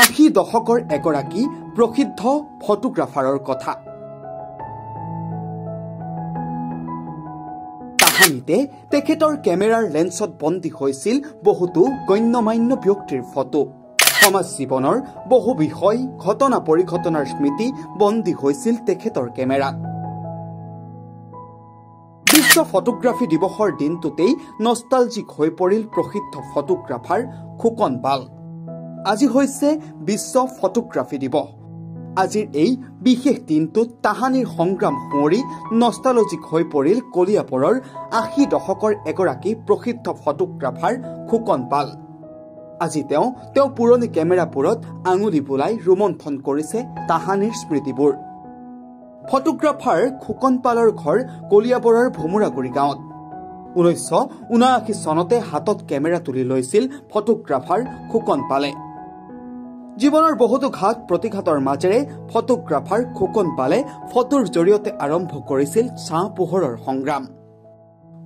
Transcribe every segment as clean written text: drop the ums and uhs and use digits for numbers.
80 দশকৰ এগৰাকী প্ৰসিদ্ধ ফটোগ্ৰাফাৰৰ কথা। তাহানিতে তেখেতৰ কেমেৰাৰ লেন্সত বন্দী হৈছিল বহুতো গণ্যমান্য ব্যক্তিৰ ফটো। সমাজ জীৱনৰ বহু বিষয় ঘটনা পৰিঘটনাৰ স্মৃতি বন্দী হৈছিল তেখেতৰ কেমেৰাত। বিশ্ব ফটোগ্ৰাফী দিৱসৰ দিনটোতেই নষ্টালজিক হৈ পৰিল প্ৰসিদ্ধ ফটোগ্ৰাফাৰ খোকন পাল। আজি হৈছে বিশ্ব ফটোগ্ৰাফী দিৱস। আজিৰ এই বিশেষ দিনটোত তাহানিৰ সংগ্ৰাম সুঁৱৰি নষ্টালজিক হৈ পৰিল কলিয়াবৰৰ 80 দশকৰ এগৰাকী প্ৰসিদ্ধ ফটোগ্ৰাফাৰ খোকন পাল। আজি তেওঁ পুৰণি কেমেৰাবোৰত আঙুলি বুলাই ৰোমন্থন কৰিছে তাহানিৰ স্মৃতিবোৰ। ফটোগ্ৰাফাৰ খোকন পালৰ ঘৰ কলিয়াবৰৰ ভোমোৰাগুৰি গাঁৱত। 1979 চনতে হাতত কেমেৰা তুলি লৈছিল ফটোগ্ৰাফাৰ খোকন পালে। জীৱনৰ বহুতো ঘাত প্ৰতিঘাতৰ মাজেৰে ফটোগ্ৰাফাৰ খোকন পালে ফটোৰ জৰিয়তে আৰম্ভ কৰিছিল ছাঁ পোহৰৰ সংগ্ৰাম।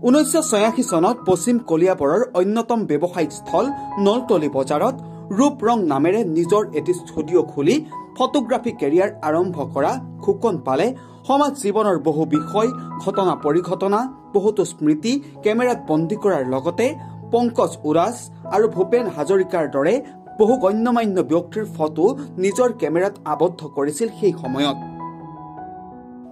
1986 চনত পশ্চিম কলিয়াবৰৰ অন্যতম ব্যৱসায়িক স্থল নলতলি বজাৰত ৰূপ ৰং নামেৰে নিজৰ এটি ষ্টুডিঅ' খুলি ফটোগ্ৰাফী কেৰিয়াৰ আৰম্ভ কৰা খোকন পালে সমাজ জীৱনৰ বহু বিষয় ঘটনা পৰিঘটনা বহুতো স্মৃতি কেমেৰাত বন্দী কৰাৰ লগতে পংকজ উৰাজ আৰু ভূপেন হাজৰিকাৰ দৰে বহু গণ্যমান্য ব্যক্তিৰ ফটো নিজৰ কেমেৰাত আবদ্ধ কৰিছিল সেই সময়ত।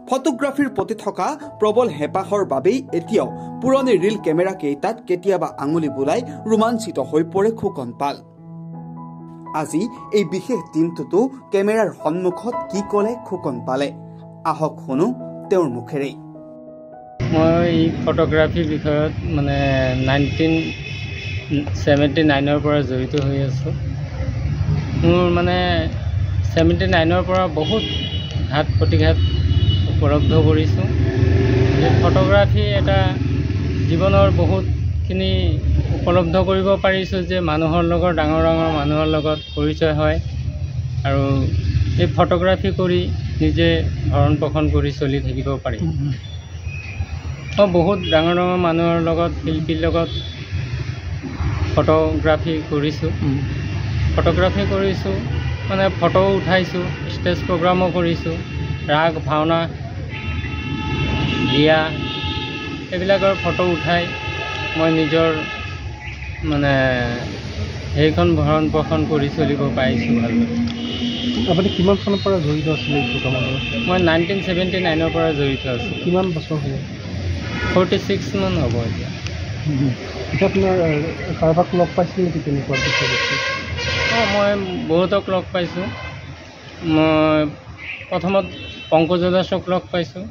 ফটোগ্ৰাফীৰ প্ৰতি থকা প্ৰবল হেঁপাহৰ বাবেই এতিয়াও পুৰণি ৰীল কেমেৰা কেইটাত কেতিয়াবা আঙুলি বুলাই ৰোমাঞ্চিত হৈ পৰে খোকন পাল। আজি এই বিশেষ দিনটোতো কেমেৰাৰ সন্মুখত কি ক'লে খোকন পালে, আহক শুনো তেওঁৰ মুখেৰে। মই ফটোগ্ৰাফীৰ বিষয়ত 1979 পৰা জড়িত হৈ আছোঁ। মোৰ 79 পৰা বহুত ঘাত প্ৰতিঘাত উপলব্ধ কৰিছোঁ। ফটোগ্ৰাফী এটা জীৱনৰ বহুতখিনি উপলব্ধ কৰিব পাৰিছোঁ যে মানুহৰ লগত ডাঙৰ ডাঙৰ মানুহৰ লগত পৰিচয় হয় আৰু এই ফটোগ্ৰাফী কৰি নিজে ভৰণ পোষণ কৰি চলি থাকিব পাৰি। বহুত ডাঙৰ ডাঙৰ মানুহৰ লগত শিল্পীৰ লগত ফটোগ্ৰাফী কৰিছোঁ। ফটো উঠাইছোঁ, ষ্টেজ প্ৰগ্ৰামো কৰিছোঁ, ৰাগ ভাওনা বিয়া এইবিলাকৰ ফটো উঠাই মই নিজৰ সেইখন ভৰণ পোষণ কৰি চলিব পাৰিছোঁ ভালদৰে। আপুনি কিমান চনৰ পৰা জড়িত আছিলে এই ফটো লগত? মই 1979 পৰা জড়িত আছোঁ। কিমান বছৰ হ'ব? 46 মান হ'ব এতিয়া। এতিয়া আপোনাৰ কাৰোবাক লগ পাইছিল নেকি তেনেকুৱা বিষয়? মই বহুতক লগ পাইছোঁ। মই প্ৰথমত পংকজ দাসক লগ পাইছোঁ।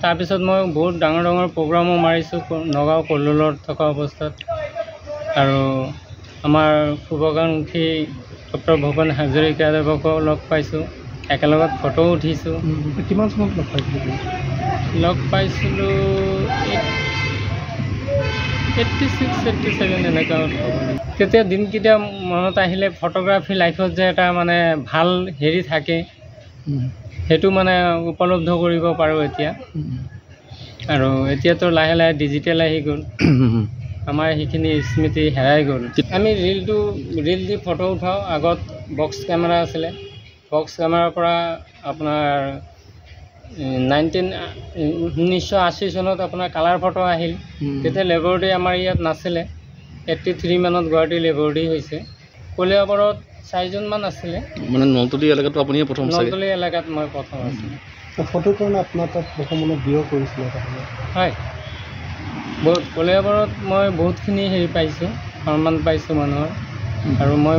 তাৰপিছত মই বহুত ডাঙৰ ডাঙৰ প্ৰগ্ৰামো মাৰিছোঁ নগাঁও কল্লোলত থকা অৱস্থাত। আৰু আমাৰ শুভাকাংক্ষী ডক্টৰ ভূপেন হাজৰিকাদেৱকো লগ পাইছোঁ, একেলগত ফটো উঠিছোঁ। কিমান চনত লগ পাইছিলোঁ? লগ পাইছিলোঁ 86-87 এনেকুৱা হ'ব। তেতিয়া দিনকেইটা মনত আহিলে ফটোগ্ৰাফী লাইফত যে এটা ভাল হেৰি থাকে সেইটো উপলব্ধ কৰিব পাৰোঁ এতিয়া। আৰু এতিয়াতো লাহে লাহে ডিজিটেল আহি গ'ল, আমাৰ সেইখিনি স্মৃতি হেৰাই গ'ল। আমি ৰীল দি ফটো উঠাওঁ। আগত বক্স কেমেৰা আছিলে। বক্স কেমেৰাৰ পৰা আপোনাৰ 1980 চনত আপোনাৰ কালাৰ ফটো আহিল। তেতিয়া লেবৰেটৰী আমাৰ ইয়াত নাছিলে। 83 মানত গুৱাহাটী লেবৰেটৰী হৈছে। কলিয়াবৰত 4জনমান আছিলে। নলতলি এলেকাত আপুনি প্ৰথম? নলতলি এলেকাত মই প্ৰথম আছিলোঁ। ফটোৰ কাৰণে আপোনাৰ তাত প্ৰথমে ব্যয় কৰিছিলে? হয়, বহুত কলিয়াবৰত মই বহুতখিনি পাইছোঁ, সন্মান পাইছোঁ মানুহৰ। আৰু মই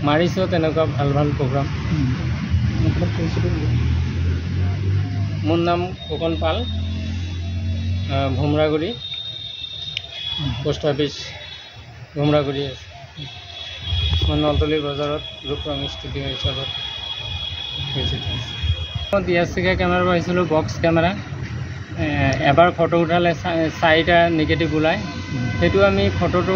মাৰিছোঁ তেনেকুৱা ভাল ভাল প্ৰগ্ৰাম। মোৰ নাম খোকন পাল, ভোমোৰাগুৰি পোষ্ট অফিচ ভোমোৰাগুৰি আছে। মই নলতলি বজাৰত ৰূপ ৰং ষ্টুডিঅ' হিচাপত মই DSLR কেমেৰা পাইছিলোঁ, বক্স কেমেৰা। এবাৰ ফটো উঠালে 4টা নিগেটিভ ওলায়। সেইটো আমি ফটোটো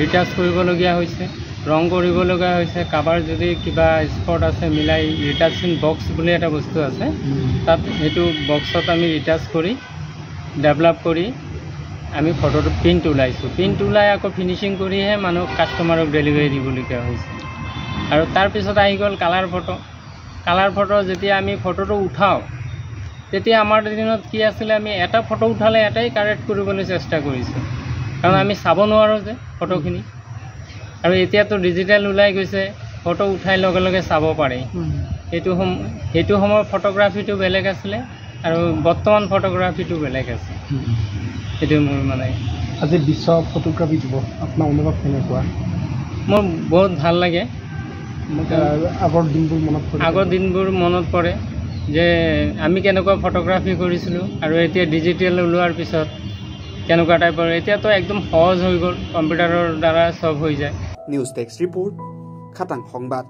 ৰিটাচ কৰিবলগীয়া হৈছে, ৰং কৰিবলগীয়া হৈছে। কাৰোবাৰ যদি কিবা স্পট আছে মিলাই ৰিটাচিং বক্স বুলি এটা বস্তু আছে, তাত সেইটো বক্সত আমি ৰিটাচ কৰি ডেভেলপ কৰি আমি ফটোটো প্ৰিণ্ট ওলাইছোঁ। প্ৰিণ্ট ওলাই আকৌ ফিনিচিং কৰিহে কাষ্টমাৰক ডেলিভাৰী দিবলগীয়া হৈছে। আৰু তাৰপিছত আহি গ'ল কালাৰ ফটো যেতিয়া আমি ফটোটো উঠাওঁ তেতিয়া আমাৰ দিনত কি আছিলে আমি এটা ফটো উঠালে এটাই কাৰেক্ট কৰিবলৈ চেষ্টা কৰিছোঁ কাৰণ আমি চাব নোৱাৰোঁ যে ফটোখিনি আৰু এতিয়াতো ডিজিটেল ওলাই গৈছে ফটো উঠাই লগে লগে চাব পাৰি সেইটো সময়ৰ ফটোগ্ৰাফিটো বেলেগ আছিলে আৰু বৰ্তমান ফটোগ্ৰাফিটো বেলেগ আছে সেইটো মোৰ মানে আজি বিশ্ব ফটোগ্ৰাফি দিৱস আপোনাৰ অনুভৱ কেনেকুৱা মোৰ বহুত ভাল লাগে আগৰ দিনবোৰ মনত পৰে যে আমি কেনেকুৱা ফটোগ্ৰাফি কৰিছিলোঁ আৰু এতিয়া ডিজিটেল ওলোৱাৰ পিছত কেনেকুৱা টাইপৰ এতিয়াতো একদম সহজ হৈ গ'ল কম্পিউটাৰৰ দ্বাৰা চব হৈ যায় নিউজ ডেস্ক ৰিপোৰ্ট খাটাং সংবাদ